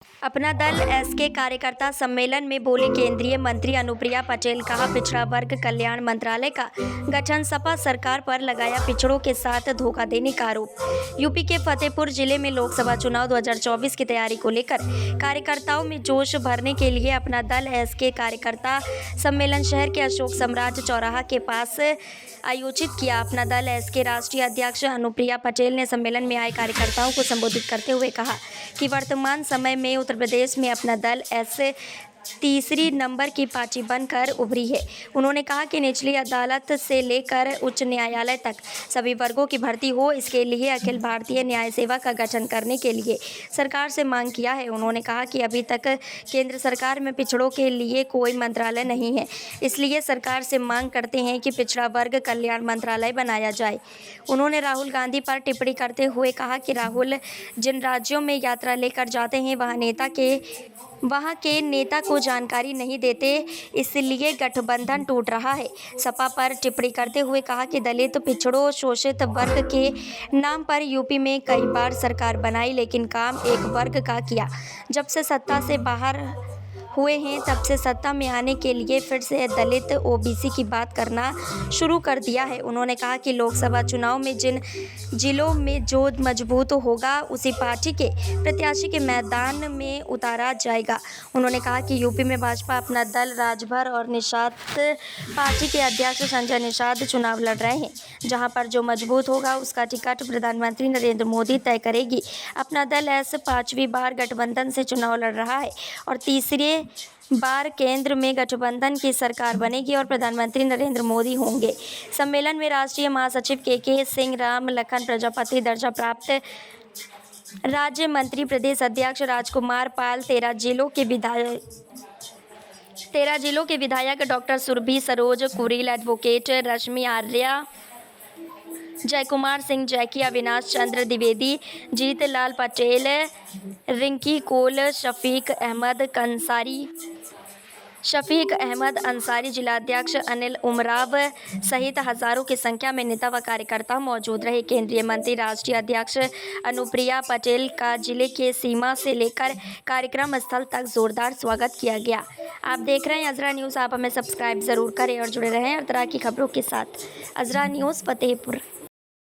अपना दल एसके कार्यकर्ता सम्मेलन में बोली केंद्रीय मंत्री अनुप्रिया पटेल। कहा, पिछड़ा वर्ग कल्याण मंत्रालय का गठन सपा सरकार पर लगाया पिछड़ों के साथ धोखा देने का आरोप। यूपी के फतेहपुर जिले में लोकसभा चुनाव 2024 की तैयारी को लेकर कार्यकर्ताओं में जोश भरने के लिए अपना दल एसके कार्यकर्ता सम्मेलन शहर के अशोक सम्राट चौराहा के पास आयोजित किया। अपना दल एसके राष्ट्रीय अध्यक्ष अनुप्रिया पटेल ने सम्मेलन में आए कार्यकर्ताओं को संबोधित करते हुए कहा कि वर्तमान समय में उत्तर प्रदेश में अपना दल ऐसे तीसरी नंबर की पार्टी बनकर उभरी है। उन्होंने कहा कि निचली अदालत से लेकर उच्च न्यायालय तक सभी वर्गों की भर्ती हो, इसके लिए अखिल भारतीय न्याय सेवा का गठन करने के लिए सरकार से मांग किया है। उन्होंने कहा कि अभी तक केंद्र सरकार में पिछड़ों के लिए कोई मंत्रालय नहीं है, इसलिए सरकार से मांग करते हैं कि पिछड़ा वर्ग कल्याण मंत्रालय बनाया जाए। उन्होंने राहुल गांधी पर टिप्पणी करते हुए कहा कि राहुल जिन राज्यों में यात्रा लेकर जाते हैं वहाँ के नेता को जानकारी नहीं देते, इसलिए गठबंधन टूट रहा है। सपा पर टिप्पणी करते हुए कहा कि दलित, पिछड़ों, शोषित वर्ग के नाम पर यूपी में कई बार सरकार बनाई, लेकिन काम एक वर्ग का किया। जब से सत्ता से बाहर हुए हैं तब से सत्ता में आने के लिए फिर से दलित, ओबीसी की बात करना शुरू कर दिया है। उन्होंने कहा कि लोकसभा चुनाव में जिन जिलों में जो मजबूत होगा उसी पार्टी के प्रत्याशी के मैदान में उतारा जाएगा। उन्होंने कहा कि यूपी में भाजपा अपना दल राजभर और निषाद पार्टी के अध्यक्ष संजय निषाद चुनाव लड़ रहे हैं। जहां पर जो मजबूत होगा उसका टिकट प्रधानमंत्री नरेंद्र मोदी तय करेगी। अपना दल ऐसे 5वीं बार गठबंधन से चुनाव लड़ रहा है और तीसरे बार केंद्र में गठबंधन की सरकार बनेगी और प्रधानमंत्री नरेंद्र मोदी होंगे। सम्मेलन में राष्ट्रीय महासचिव के सिंह, राम लखन प्रजापति दर्जा प्राप्त राज्य मंत्री, प्रदेश अध्यक्ष राजकुमार पाल, 13 जिलों के विधायक डॉक्टर सुरभि सरोज, कुरील, एडवोकेट रश्मि आर्या, जयकुमार सिंह जैकी, अविनाश चंद्र द्विवेदी, जीत लाल पटेल, रिंकी कोल, शफीक अहमद अंसारी, जिलाध्यक्ष अनिल उमराव सहित हजारों की संख्या में नेता व कार्यकर्ता मौजूद रहे। केंद्रीय मंत्री, राष्ट्रीय अध्यक्ष अनुप्रिया पटेल का जिले के सीमा से लेकर कार्यक्रम स्थल तक जोरदार स्वागत किया गया। आप देख रहे हैं अजरा न्यूज़। आप हमें सब्सक्राइब जरूर करें और जुड़े रहें हर तरह की खबरों के साथ। अजरा न्यूज़ फतेहपुर।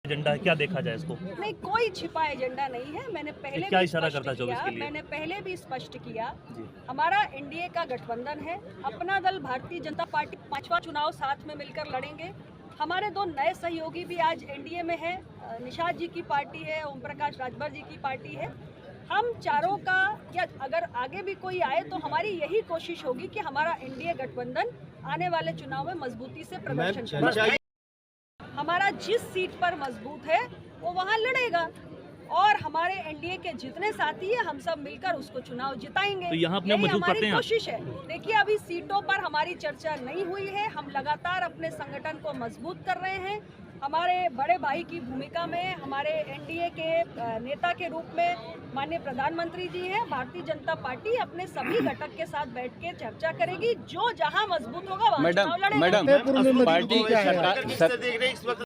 एजेंडा है, क्या देखा जाए इसको? नहीं, कोई छिपा एजेंडा नहीं है। मैंने पहले क्या भी इशारा स्पष्ट करता है 24 के किया, लिए? मैंने पहले भी स्पष्ट किया, हमारा एनडीए का गठबंधन है। अपना दल भारतीय जनता पार्टी 5वां चुनाव साथ में मिलकर लड़ेंगे। हमारे 2 नए सहयोगी भी आज एनडीए में हैं। निषाद जी की पार्टी है, ओम प्रकाश राजभर जी की पार्टी है। हम चारों का या अगर आगे भी कोई आए तो हमारी यही कोशिश होगी कि हमारा एनडीए गठबंधन आने वाले चुनाव में मजबूती से प्रदर्शन करे। हमारा जिस सीट पर मजबूत है वो वहाँ लड़ेगा और हमारे एनडीए के जितने साथी हैं हम सब मिलकर उसको चुनाव जिताएंगे। तो यहाँ अपने मजबूत करते हैं आप? कोशिश है। देखिए, अभी सीटों पर हमारी चर्चा नहीं हुई है। हम लगातार अपने संगठन को मजबूत कर रहे हैं। हमारे बड़े भाई की भूमिका में हमारे एनडीए के नेता के रूप में माननीय प्रधानमंत्री जी हैं। भारतीय जनता पार्टी अपने सभी घटक के साथ बैठ के चर्चा करेगी। जो जहां मजबूत होगा वहां चुनाव लड़ेगा। मैडम, पार्टी का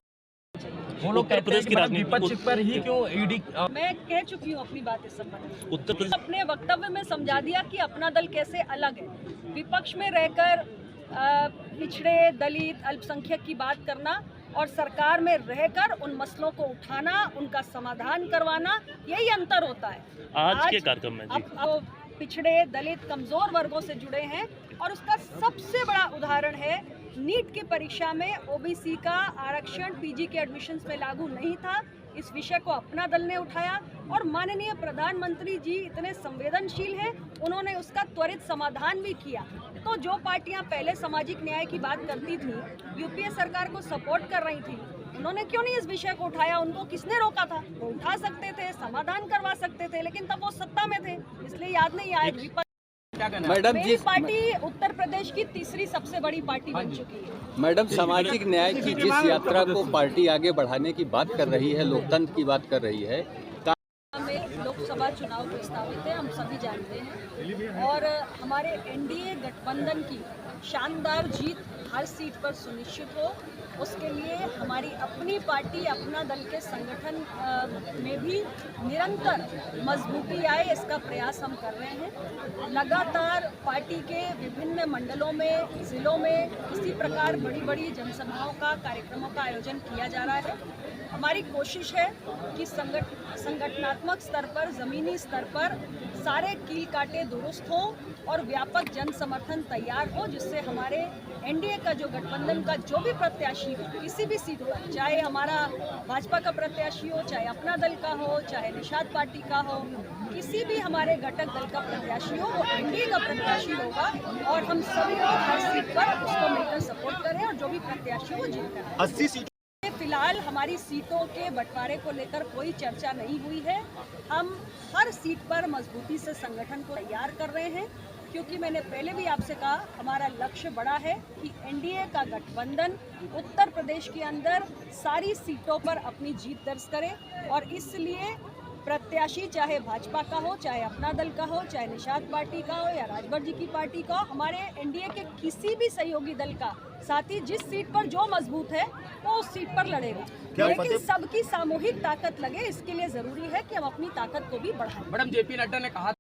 वो लोग उत्तर प्रदेश की राजनीति पर ही क्यों ईडी? मैं कह चुकी हूँ अपनी बात इस संबंध में। उत्तर प्रदेश अपने वक्तव्य में समझा दिया कि अपना दल कैसे अलग है। विपक्ष में रहकर पिछड़े, दलित, अल्पसंख्यक की बात करना और सरकार में रहकर उन मसलों को उठाना, उनका समाधान करवाना, यही अंतर होता है। आज के कार्यक्रम में जी अब पिछड़े, दलित, कमजोर वर्गों से जुड़े हैं और उसका सबसे बड़ा उदाहरण है नीट की परीक्षा में ओबीसी का आरक्षण पीजी के एडमिशन्स में लागू नहीं था। इस विषय को अपना दल ने उठाया और माननीय प्रधानमंत्री जी इतने संवेदनशील हैं, उन्होंने उसका त्वरित समाधान भी किया। तो जो पार्टियां पहले सामाजिक न्याय की बात करती थी, यूपीए सरकार को सपोर्ट कर रही थी, उन्होंने क्यों नहीं इस विषय को उठाया? उनको किसने रोका था? वो उठा सकते थे, समाधान करवा सकते थे, लेकिन तब वो सत्ता में थे, इसलिए याद नहीं आया। मैडम, मेरी पार्टी उत्तर प्रदेश की तीसरी सबसे बड़ी पार्टी बन चुकी है। मैडम, सामाजिक न्याय की जिस यात्रा को पार्टी आगे बढ़ाने की बात कर रही है, लोकतंत्र की बात कर रही है, में लोकसभा का चुनाव प्रस्तावित है, हम सभी जानते हैं। और हमारे एनडीए गठबंधन की शानदार जीत हर सीट पर सुनिश्चित हो, उसके लिए हमारी अपनी पार्टी, अपना दल के संगठन में भी निरंतर मजबूती आए, इसका प्रयास हम कर रहे हैं। लगातार पार्टी के विभिन्न मंडलों में, जिलों में इसी प्रकार बड़ी बड़ी जनसभाओं का, कार्यक्रमों का आयोजन किया जा रहा है। हमारी कोशिश है कि संगठनात्मक स्तर पर, ज़मीनी स्तर पर सारे कील कांटे दुरुस्त हों और व्यापक जन समर्थन तैयार हो, जिससे हमारे एनडीए का जो गठबंधन का जो भी प्रत्याशी हो, किसी भी सीट पर, चाहे हमारा भाजपा का प्रत्याशी हो, चाहे अपना दल का हो, चाहे निषाद पार्टी का हो, किसी भी हमारे घटक दल का प्रत्याशी हो, वो एनडीए का प्रत्याशी होगा और हम सभी लोग हर सीट पर उसको मिलकर सपोर्ट करें और जो भी प्रत्याशी हो जीत कर 80 सीट फिलहाल हमारी सीटों के बंटवारे को लेकर कोई चर्चा नहीं हुई है। हम हर सीट पर मजबूती से संगठन को तैयार कर रहे हैं, क्योंकि मैंने पहले भी आपसे कहा, हमारा लक्ष्य बड़ा है कि एनडीए का गठबंधन उत्तर प्रदेश के अंदर सारी सीटों पर अपनी जीत दर्ज करे। और इसलिए प्रत्याशी चाहे भाजपा का हो, चाहे अपना दल का हो, चाहे निषाद पार्टी का हो या राजभर जी की पार्टी का हो, हमारे एनडीए के किसी भी सहयोगी दल का साथी जिस सीट पर जो मजबूत है वो उस सीट पर लड़ेगा। लेकिन सबकी सामूहिक ताकत लगे, इसके लिए जरूरी है कि हम अपनी ताकत को भी बढ़ाएं। मैडम, जेपी नड्डा ने कहा